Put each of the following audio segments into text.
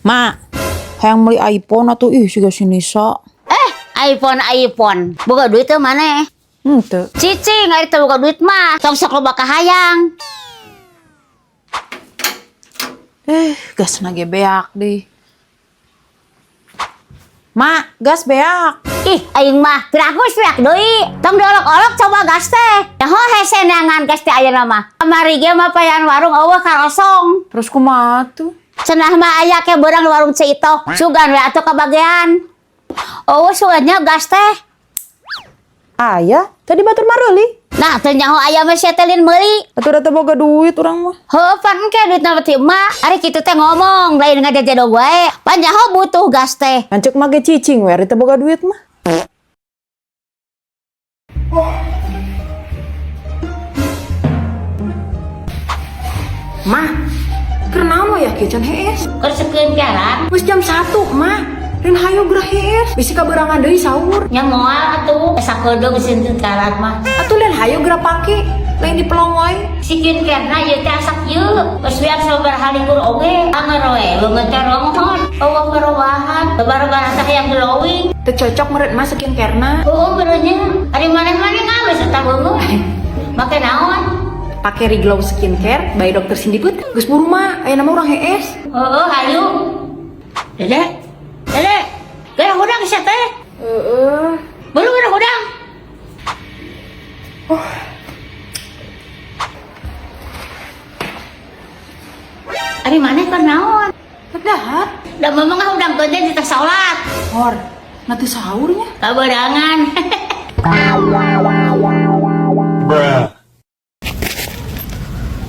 Mak, hayang beli iPhone atau siga si Nisa. iPhone. Boga duit teh mana? Henteu. Cicing, ari teh boga duit mah. Tong sok loba kahayang. Gas nage beak deh. Mak, gas beak. Ih, aing mah tiragus beak deui. Tong diolok-olok coba gas teh. Nyaho hese neangan gas teh ayeuna mah. Kamari ge mah payan warung eueuh karosong. Terus kumaha tuh? Cenah mah aya ke beurang di warung Cito. Sugan we atuh kabagean. Eueuh sugannya gas teh. Aya, tadi batur mareli. Nah, teu nyaho aya mah setelin meuli. Atuh da teu boga duit urang mah. Heuh, pan engke duitna teh mah. Ari kitu teh ngomong, lain ngajajadog wae. Pan nyaho butuh gas teh. Lancuk mah ge cicing we, ari teu boga duit mah. Mah, kenapa ya kican hees? Kersekeun jalan. Wis jam 1, mah. Rin hayo gerah hees, bisi kaberangan deui sahur. Nya moal atuh sakodo geus karat mah. Atuh lain hayo gerah pake, lain dipelong wae. Sikin kerna ieu teh asak ieu. Geus biar sabaraha libur oge. Anger we beungeut ronghon. Eueuh perubahan. Babar-babar teh yang glowing. Teu cocok meureun mah sakinkerna. Heueuh beureunya. Ari maneh-maneh ngawes eta beungeut. Make naon? Pake Riglow Skincare by Dokter Cindy Put. Geus buru mah, aya nama urang hees. Heueuh hayu. Dede. Gerah hudang sia teh. Baru gerah hudang. Ari maneh keur naon? Pedahar. Da mamang hudang keun di tas salat. Hor, nanti sahurnya. Kaberangan.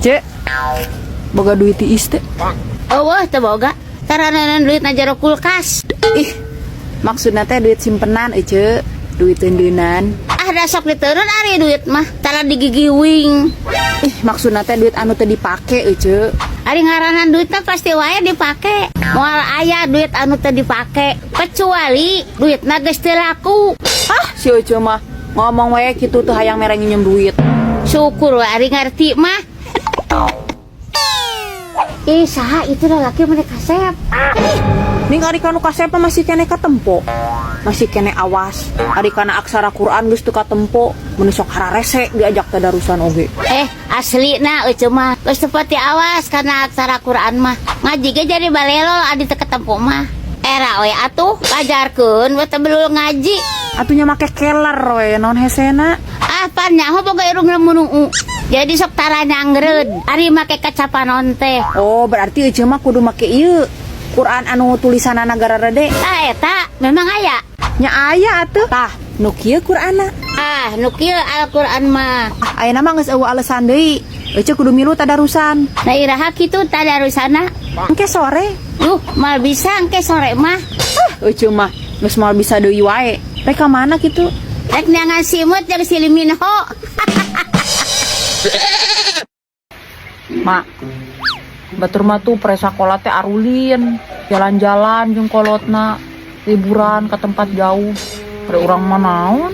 Cek, boga duit tiis teh. Eueuh teu boga. Taraneun duit na jero kulkas. Ih, maksudna teh duit simpenan ce, duit teundeunan. Da sok diteureun ari duit mah tara digigiwing. Ih, maksudna teh duit anu teu dipake ce. Ari ngaranan duitna pasti wae dipake. Moal aya duit anu teu dipake, kecuali duitna geus teu laku. Si ce mah ngomong wae kitu teu hayang mere nginjem duit. Syukur we ari ngarti mah. Ih, saha itu lalaki mana kasep? Ning ari kanu kasep masih kene katempo. Masih kene awas. Ari kana aksara Quran geus teu katempo, mun sok hararese diajak tadarusan oge. Aslina eueuh mah geus teu pati awas kana aksara Quran mah. Ngaji ge jadi balelol adi teu katempo mah. Era we atuh pajarkeun we teu belul ngaji. Atunya make keler we naon hesena. Pan nyaho boga irung lemunung. Jadi sok taranya anggereun. Ari make kacapanon teh. Oh, berarti eueuh mah kudu make ieu. Quran anu tulisanna nagara rede. Eta memang aya. Nya aya atuh. Tah, nu kieu Qur'anna. Nu kieu Al-Qur'an mah. Ayeuna mah geus eueuh alesan deui. Eueuh kudu milu tadarusan. Da iraha kitu tadarusana. Engke sore. Mal bisa engke sore mah. Eueuh mah geus moal bisa deui wae. Rek ka mana kitu? Rek neangan simut jeung si Liminho. Mak, batur mah tuh pre sakola teh arulin, jalan-jalan jeung kolotna, liburan ke tempat jauh. Pre urang mah naon?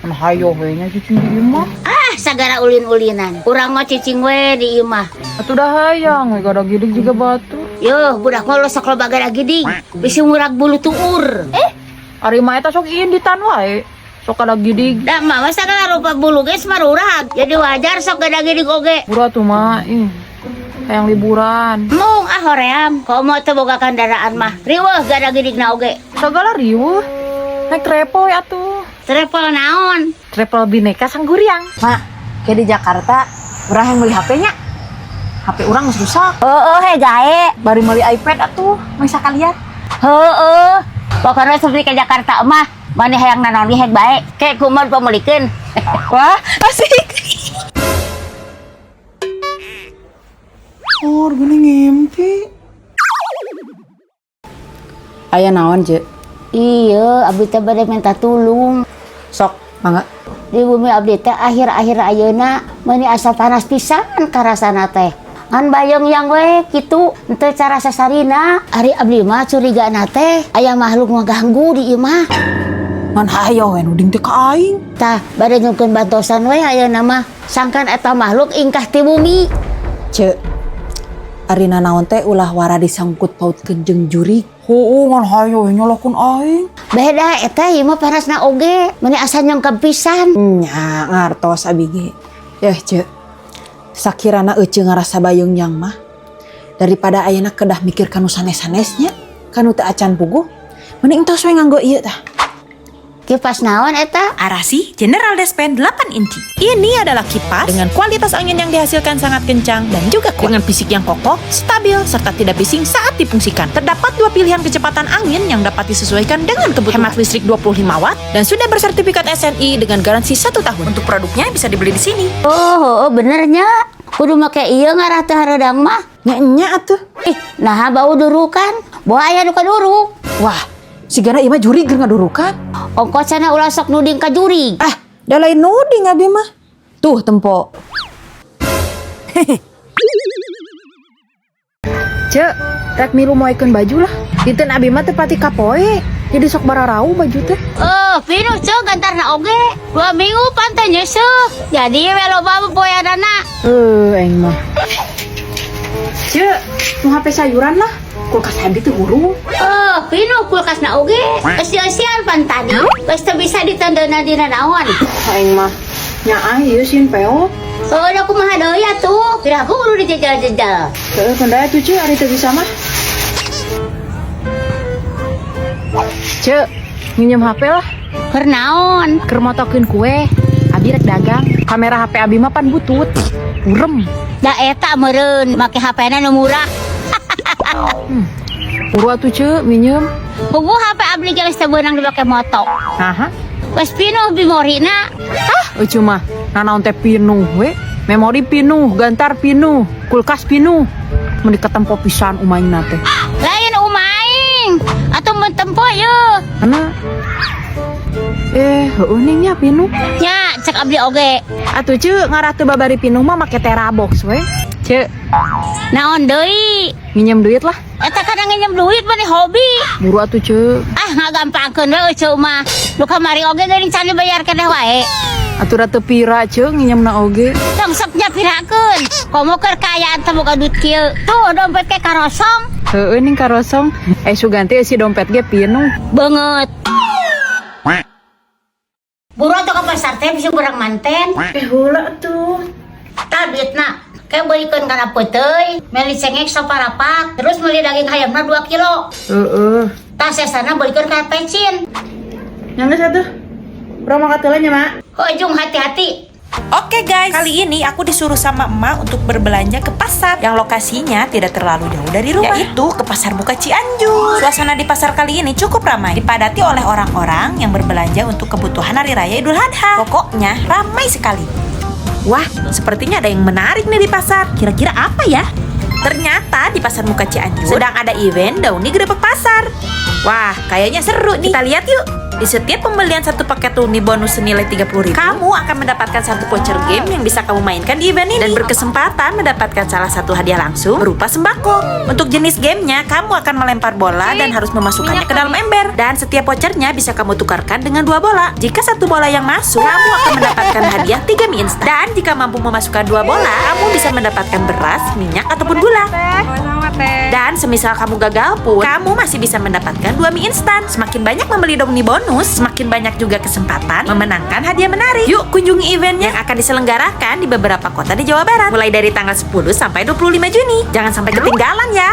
An hayo we nya cicing di imah. Sagara ulin-ulinan. Urang mah cicing we di imah. Atuh dah hayang we gada gidig juga batu. Yo, budak mah lo sok loba gara giding. Bisi ngurag bulu tuur. Ari mah eta sok inditan wae. Sok kada gidig. Da mah sagala rupa bulu geus marurag. Jadi wajar sok gada gidig oge. Bura tuh mah, hayang liburan. Mung hoream, komo teu boga kendaraan mah. Riweuh gada gidigna oge. Sagala riweuh. Naik travel ya tuh. Travel naon? Travel Bineka Sangguriang. Mak, kayak di Jakarta, urang yang beli HP-nya. HP urang geus rusak. Gae. Bari meuli iPad atuh, mah sakalian. Pokoknya seperti ke Jakarta mah, maneh hayang nanon di bae. Kayak kumaha pamulikeun. Wah, asik. Oh, gini ngimpi. Aya naon, Je? Iya, abdi teh bade minta tulung. Sok, mangga. Di bumi abdi teh akhir-akhir ayeuna meuni asa panas pisan karasana teh. Ngan bayong yang we kitu henteu cara sasarina. Ari abdi mah curigana teh aya makhluk ngaganggu di ieu mah. Ngan hayo we nuding teh ka aing. Tah, bade nyungkeun bantosan we ayeuna mah. Sangkan eta makhluk ingkah ti bumi. Ce, Arina naon teh ulah wara disangkut pautkeun jeung jurig. Ngan hayo nyolokun aing. Beda eta ieu mah panasna oge, meni asa nyongkep pisan. Nya ngartos abi ge. Yeuh ceuk. Sakirana euceuk ngarasa bayeungjang mah daripada ayeuna kedah mikir kanu sanes-sanesnya, kanu teu acan puguh. Mending entos we nganggo ieu tah. Kipas naon eta? Arasi General Despen 8 inci. Ini adalah kipas dengan kualitas angin yang dihasilkan sangat kencang dan juga kuat. Dengan fisik yang kokoh, stabil, serta tidak bising saat difungsikan. Terdapat dua pilihan kecepatan angin yang dapat disesuaikan dengan kebutuhan. Hemat listrik 25 watt dan sudah bersertifikat SNI dengan garansi 1 tahun. Untuk produknya bisa dibeli di sini. Oh, benernya. Kudu make ieu ngarah teu hareudang mah. Nya atuh. Nah bau durukan. Bawa aya nu kaduruk. Wah, sigana ieu mah jurig keur ngadurukan. Ongkosana ulah sok nuding ka jurig. Ah, da lain nuding abi mah. Tuh tempo. Cek, rek milu moekeun baju lah. Dinten abi mah teu pati kapoe. Jadi sok bararau baju teh. Pinuh ceu gantarna oge. 2 minggu pantai nyeusuh. Jadi we loba poeadana. Aing mah. Cek, nu HP sayuran lah. Kulkas hadi teu hurung. Pinuh kulkasna oge. Esi-esian pan tadi. Geus teu bisa ditandeuna dina naon. Aing mah nyaah ieu sin peo. Da kumaha deui atuh. Piraku kudu dijejal-jejal. Teu kendaya tuh Cek, ari teu bisa mah. Cek, minjem HP lah. Keur naon? Keur motokeun kue. Abi rek dagang. Kamera HP abi mah pan butut. Urem. Da eta meureun make HP-na nu murah. Uru atuh Cek, minjem. Hugu HP abdi geus teu beunang dipake moto. Naha? Wes pinuh memorina. Eueuh mah, nanaon teh pinuh we. Memori pinuh, gantar pinuh, kulkas pinuh. Mun diketempo pisan umaingna teh. Lain umaing. Atuh mun tempo yeuh. Kana heueuh ning nya pinuh. Nya, cek abdi oge. Atuh Cek, ngarah teu babari pinuh mah make terabox we. Cek, Naon deui? minjem duit lah. Eta kadang nginjem duit mah nih hobi. Buru atuh Cek. Ngagampangkeun we ceu mah. Nu kamari oge geuning can dibayar keneh wae. Atuh teu pira Cek nginjemna oge. Tong sok nyapirakeun. Komo keur kayaan teh boga duit kieu. Tuh dompet ke karosong. Heueuh ning karosong. Suganti si dompet ge pinuh. Banget. Buru atuh ka pasar teh bisa kurang manten. Heula tuh. Tabitna kayak beuikeun kana peuteuy, meli cengek saparapak, terus meuli daging hayamna 2 kilo. Heeh. Tah sesana beuikeun ka pecin. Yang geus atuh. Urang mah katelanya, Mak. Ujung hati-hati. Oke guys, kali ini aku disuruh sama emak untuk berbelanja ke pasar yang lokasinya tidak terlalu jauh dari rumah, yaitu ke Pasar Muka Cianjur. Suasana di pasar kali ini cukup ramai, dipadati oleh orang-orang yang berbelanja untuk kebutuhan Hari Raya Idul Adha. Pokoknya ramai sekali. Wah, sepertinya ada yang menarik nih di pasar. Kira-kira apa ya? Ternyata di Pasar Muka Cianjur sedang ada event Dauni Grebek Pasar. Wah, kayaknya seru nih. Kita lihat yuk. Di setiap pembelian satu paket Uni bonus senilai 30.000, kamu akan mendapatkan satu voucher game yang bisa kamu mainkan di event ini dan berkesempatan mendapatkan salah satu hadiah langsung berupa sembako. Untuk jenis gamenya, kamu akan melempar bola dan harus memasukkannya ke dalam ember. Dan setiap vouchernya bisa kamu tukarkan dengan 2 bola. Jika 1 bola yang masuk, kamu akan mendapatkan hadiah 3 mie instan. Dan jika mampu memasukkan 2 bola, kamu bisa mendapatkan beras, minyak, ataupun gula. Dan semisal kamu gagal pun, kamu masih bisa mendapatkan 2 mie instan. Semakin banyak membeli Dauni bonus, semakin banyak juga kesempatan memenangkan hadiah menarik. Yuk kunjungi eventnya yang akan diselenggarakan di beberapa kota di Jawa Barat, mulai dari tanggal 10 sampai 25 Juni. Jangan sampai ketinggalan ya.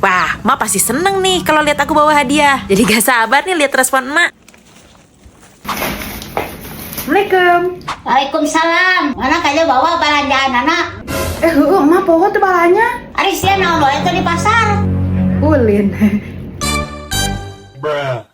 Wah, Ma pasti seneng nih kalau lihat aku bawa hadiah. Jadi gak sabar nih lihat respon emak. Assalamualaikum. Waalaikumsalam. Mana kaja bawa belanjaan anak? Heueuh, mah poho teu balanya. Ari sia naon wae teh di pasar. Ulin. Bruh.